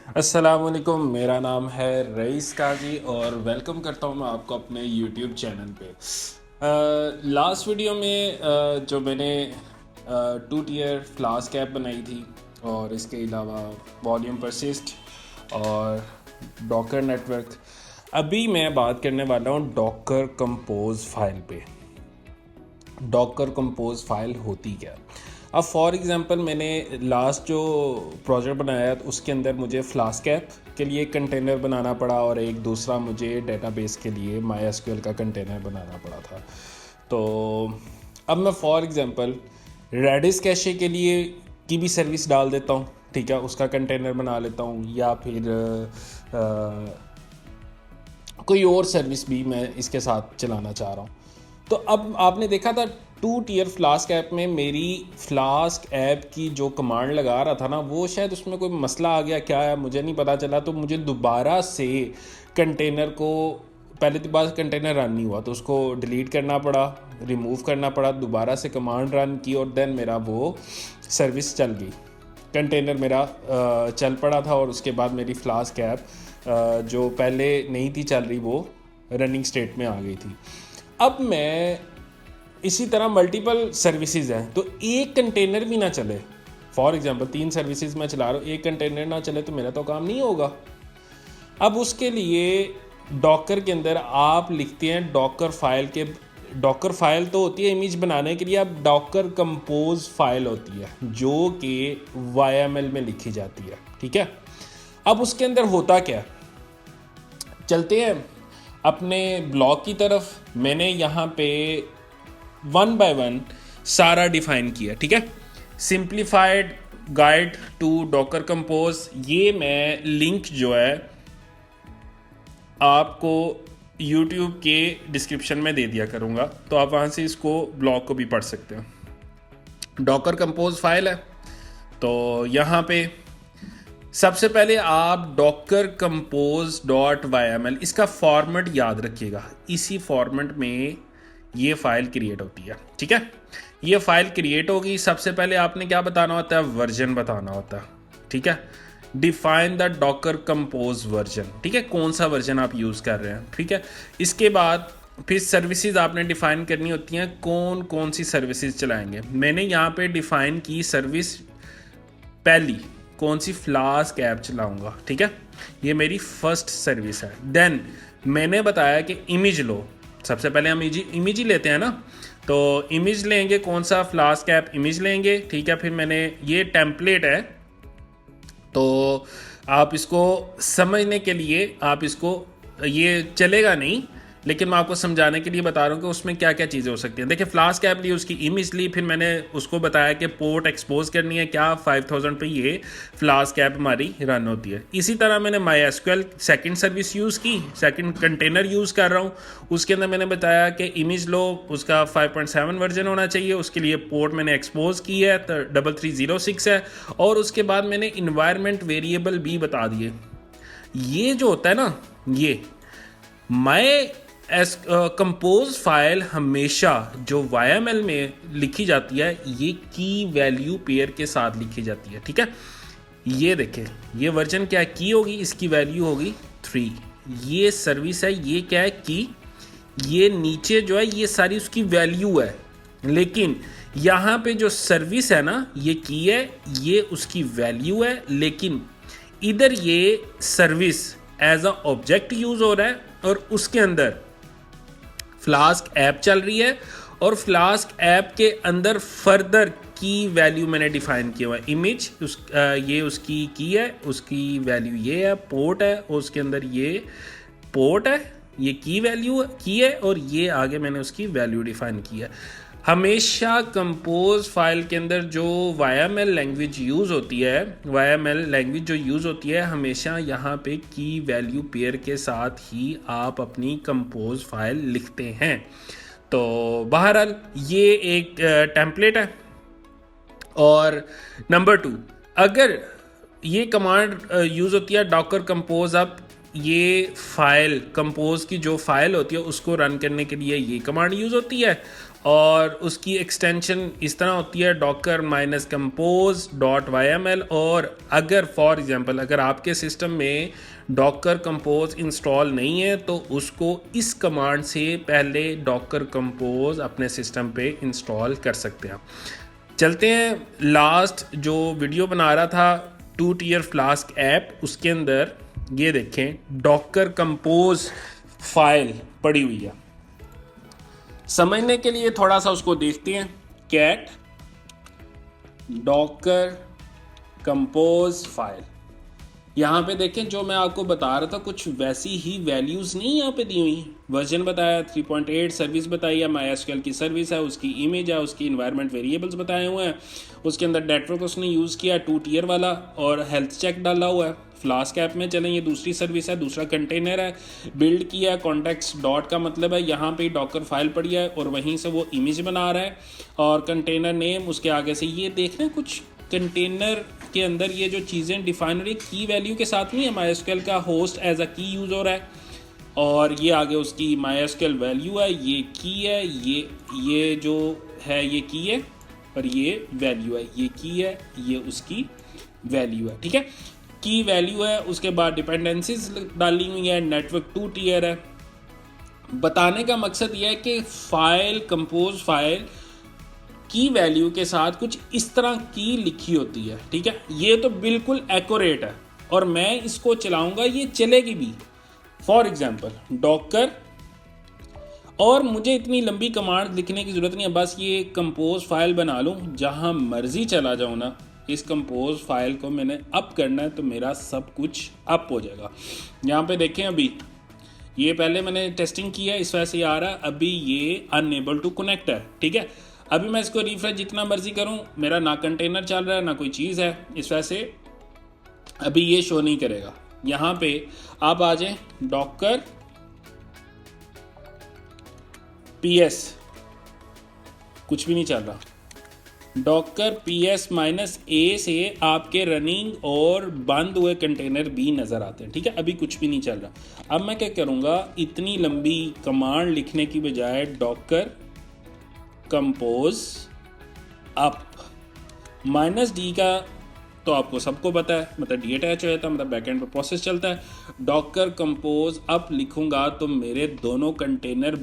अस्सलामुअलैकुम, मेरा नाम है रईस काजी और वेलकम करता हूँ मैं आपको अपने यूट्यूब चैनल पे। लास्ट वीडियो में जो मैंने 2 टियर फ्लास्क ऐप बनाई थी और इसके अलावा वॉल्यूम परसिस्ट और डॉकर नेटवर्क, अभी मैं बात करने वाला हूँ डॉकर कंपोज फाइल पे। डॉकर कंपोज फाइल होती क्या। अब फॉर एग्ज़ाम्पल मैंने लास्ट जो प्रोजेक्ट बनाया तो उसके अंदर मुझे फ्लास्क ऐप के लिए एक कंटेनर बनाना पड़ा और एक दूसरा मुझे डेटाबेस के लिए माई एसक्यूएल का कंटेनर बनाना पड़ा था। तो अब मैं फॉर एग्ज़ाम्पल रेडिस कैशे के लिए की भी सर्विस डाल देता हूँ, ठीक है, उसका कंटेनर बना लेता हूँ, या फिर कोई और सर्विस भी मैं इसके साथ चलाना चाह रहा हूँ। तो अब आपने देखा था 2 टियर फ्लास्क ऐप में मेरी फ्लास्क ऐप की जो कमांड लगा रहा था ना, वो शायद उसमें कोई मसला आ गया, क्या है मुझे नहीं पता चला। तो मुझे दोबारा से कंटेनर को, पहले तो बार कंटेनर रन नहीं हुआ तो उसको डिलीट करना पड़ा, रिमूव करना पड़ा, दोबारा से कमांड रन की और देन मेरा वो सर्विस चल गई, कंटेनर मेरा चल पड़ा था। और उसके बाद मेरी फ्लास्क ऐप जो पहले नहीं थी चल रही वो रनिंग स्टेट में आ गई थी। अब मैं इसी तरह मल्टीपल सर्विसेज हैं तो एक कंटेनर भी ना चले, फॉर एग्जांपल 3 सर्विसेज मैं चला रहा हूँ, एक कंटेनर ना चले तो मेरा तो काम नहीं होगा। अब उसके लिए डॉकर के अंदर आप लिखते हैं डॉकर फाइल के, डॉकर फाइल तो होती है इमेज बनाने के लिए, अब डॉकर कंपोज फाइल होती है जो कि YML में लिखी जाती है, ठीक है। अब उसके अंदर होता क्या, चलते हैं अपने ब्लॉग की तरफ। मैंने यहाँ पे 1 बाय 1 सारा डिफाइन किया, ठीक है। Simplified guide to docker compose, ये मैं लिंक जो है आपको YouTube के डिस्क्रिप्शन में दे दिया करूँगा, तो आप वहाँ से इसको ब्लॉग को भी पढ़ सकते हो। डॉकर कंपोज फाइल है, तो यहाँ पे सबसे पहले आप डॉकर कंपोज डॉट YML, इसका फॉर्मेट याद रखिएगा, इसी फॉर्मेट में ये फाइल क्रिएट होती है, ठीक है। ये फाइल क्रिएट होगी, सबसे पहले आपने क्या बताना होता है, वर्जन बताना होता है, ठीक है। Define the Docker compose version, ठीक है, कौन सा वर्जन आप यूज़ कर रहे हैं, ठीक है। इसके बाद फिर सर्विसेज आपने डिफाइन करनी होती हैं, कौन कौन सी सर्विसेज चलाएंगे। मैंने यहाँ पे डिफाइन की सर्विस पहली कौन सी, फ्लास्क ऐप चलाऊंगा, ठीक है, ये मेरी फर्स्ट सर्विस है। देन मैंने बताया कि इमेज लो, सबसे पहले हम इमेज ही लेते हैं ना, तो इमेज लेंगे, कौन सा, फ्लास्क ऐप इमेज लेंगे, ठीक है। फिर मैंने ये टेम्पलेट है, तो आप इसको समझने के लिए आप इसको, ये चलेगा नहीं लेकिन मैं आपको समझाने के लिए बता रहा हूँ कि उसमें क्या क्या चीज़ें हो सकती हैं। देखिए फ्लास्क ऐप ली, उसकी इमेज ली, फिर मैंने उसको बताया कि पोर्ट एक्सपोज करनी है क्या, 5000 पे ये फ्लास्क ऐप हमारी रन होती है। इसी तरह मैंने my SQL second service use की, सेकंड कंटेनर यूज़ कर रहा हूँ, उसके अंदर मैंने बताया कि इमेज लो, उसका 5.7 वर्जन होना चाहिए, उसके लिए पोर्ट मैंने एक्सपोज की है तो 3306 है, और उसके बाद मैंने इन्वायरमेंट वेरिएबल भी बता दिए। ये जो होता है ना, ये माई कंपोज फाइल हमेशा जो YML में लिखी जाती है, ये की वैल्यू पेयर के साथ लिखी जाती है, ठीक है। ये देखें, ये वर्जन क्या है, की होगी, इसकी वैल्यू होगी 3। ये सर्विस है, ये क्या है, की, ये नीचे जो है ये सारी उसकी वैल्यू है, लेकिन यहाँ पे जो सर्विस है ना, ये की है, ये उसकी वैल्यू है, लेकिन इधर ये service as a object use हो रहा है और उसके अंदर फ्लास्क ऐप चल रही है, और फ्लास्क ऐप के अंदर फर्दर की वैल्यू मैंने डिफाइन किया हुआ है, इमेज ये उसकी की है, उसकी वैल्यू ये है, पोर्ट है, और उसके अंदर ये पोर्ट है, ये की वैल्यू की है, और ये आगे मैंने उसकी वैल्यू डिफाइन की है। हमेशा कंपोज फाइल के अंदर जो YML लैंग्वेज यूज़ होती है, YML लैंग्वेज जो यूज़ होती है, हमेशा यहाँ पे की वैल्यू पेयर के साथ ही आप अपनी कंपोज फाइल लिखते हैं। तो बहरहाल ये एक टेम्पलेट है। और नंबर 2, अगर ये कमांड यूज़ होती है डॉकर कंपोज, अब ये फाइल कंपोज की जो फाइल होती है उसको रन करने के लिए ये कमांड यूज़ होती है, और उसकी एक्सटेंशन इस तरह होती है docker-compose.yml। और अगर फॉर एग्जांपल अगर आपके सिस्टम में डॉकर कंपोज इंस्टॉल नहीं है तो उसको इस कमांड से पहले डॉकर कंपोज अपने सिस्टम पे इंस्टॉल कर सकते हैं। चलते हैं लास्ट जो वीडियो बना रहा था 2 टियर फ्लास्क ऐप, उसके अंदर ये देखें डॉकर कंपोज फाइल पड़ी हुई है। समझने के लिए थोड़ा सा उसको देखते हैं। कैट डॉकर कंपोज फाइल, यहाँ पे देखें जो मैं आपको बता रहा था कुछ वैसी ही वैल्यूज़ नहीं यहाँ पे दी हुई। वर्जन बताया 3.8, सर्विस बताई है, MySQL की सर्विस है, उसकी इमेज है, उसकी इन्वायरमेंट वेरिएबल्स बताए हुए हैं, उसके अंदर नेटवर्क उसने यूज़ किया 2 टियर वाला और हेल्थ चेक डाला हुआ है। फ्लास्क ऐप में चलें, ये दूसरी सर्विस है, दूसरा कंटेनर है, बिल्ड किया है कॉन्टेक्स्ट डॉट का मतलब है यहाँ पे डॉकर फाइल पड़ी है और वहीं से वो इमेज बना रहा है और कंटेनर नेम उसके आगे से ये देख रहे हैं कुछ कंटेनर के अंदर ये जो चीज़ें डिफाइन हो रही की वैल्यू के साथ नहीं है। MySQL का होस्ट एज अ की यूज़ हो रहा है और ये आगे उसकी MySQL वैल्यू है, ये की है, ये जो है ये की है और ये वैल्यू है, ये की है, ये उसकी वैल्यू है। ठीक है, की वैल्यू है, उसके बाद डिपेंडेंसीज डाली हुई है, नेटवर्क 2 टियर है। बताने का मकसद यह है कि फाइल कंपोज फाइल की वैल्यू के साथ कुछ इस तरह की लिखी होती है। ठीक है, ये तो बिल्कुल एक्यूरेट है और मैं इसको चलाऊंगा ये चलेगी भी। फॉर एग्जांपल डॉकर, और मुझे इतनी लंबी कमांड लिखने की ज़रूरत नहीं है, बस ये कंपोज फाइल बना लूँ, जहाँ मर्जी चला जाऊँ ना, इस कंपोज फाइल को मैंने अप करना है तो मेरा सब कुछ अप हो जाएगा। यहाँ पे देखें अभी ये पहले मैंने टेस्टिंग किया इस वजह से ये आ रहा है, अभी ये अनएबल टू कनेक्ट है। ठीक है, अभी मैं इसको रिफ्रेश जितना मर्जी करूं मेरा ना कंटेनर चल रहा है ना कोई चीज़ है, इस वजह से अभी ये शो नहीं करेगा। यहाँ पे आप आ जाएं डॉकर PS, कुछ भी नहीं चल रहा। डॉकर PS-A से आपके रनिंग और बंद हुए कंटेनर भी नज़र आते हैं। ठीक है, अभी कुछ भी नहीं चल रहा। अब मैं क्या करूँगा, इतनी लंबी कमांड लिखने की बजाय डॉकर कंपोज अप -D का तो आपको सबको पता है, मतलब D अटैच हो जाता है, मतलब बैकएंड पर प्रोसेस चलता है। डॉकर कंपोज अप लिखूँगा तो मेरे दोनों कंटेनर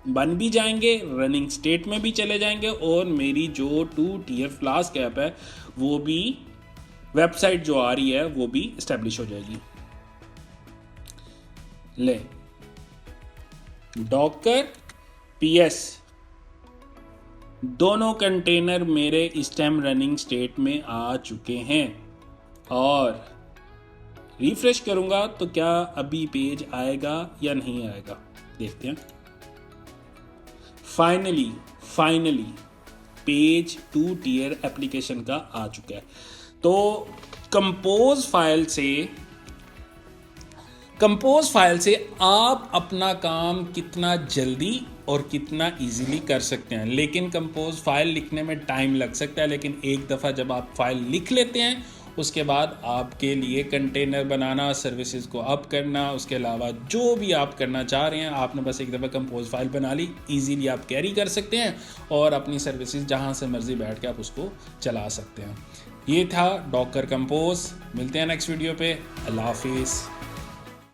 बन भी जाएंगे, रनिंग स्टेट में भी चले जाएंगे और मेरी जो 2 टियर फ्लास्क ऐप है वो भी, वेबसाइट जो आ रही है वो भी इस्टेब्लिश हो जाएगी। ले डॉकर PS, दोनों कंटेनर मेरे इस टाइम रनिंग स्टेट में आ चुके हैं और रिफ्रेश करूंगा तो क्या अभी पेज आएगा या नहीं आएगा, देखते हैं। फाइनली पेज 2 टियर एप्लीकेशन का आ चुका है। तो कंपोज फाइल से आप अपना काम कितना जल्दी और कितना इजीली कर सकते हैं। लेकिन कंपोज फाइल लिखने में टाइम लग सकता है, लेकिन एक दफ़ा जब आप फाइल लिख लेते हैं उसके बाद आपके लिए कंटेनर बनाना, सर्विसेज को अप करना, उसके अलावा जो भी आप करना चाह रहे हैं, आपने बस एक दफ़ा कंपोज फाइल बना ली, इजीली आप कैरी कर सकते हैं और अपनी सर्विसेज जहां से मर्जी बैठ के आप उसको चला सकते हैं। ये था डॉकर कंपोज। मिलते हैं नेक्स्ट वीडियो पे। अल्लाह हाफिज़।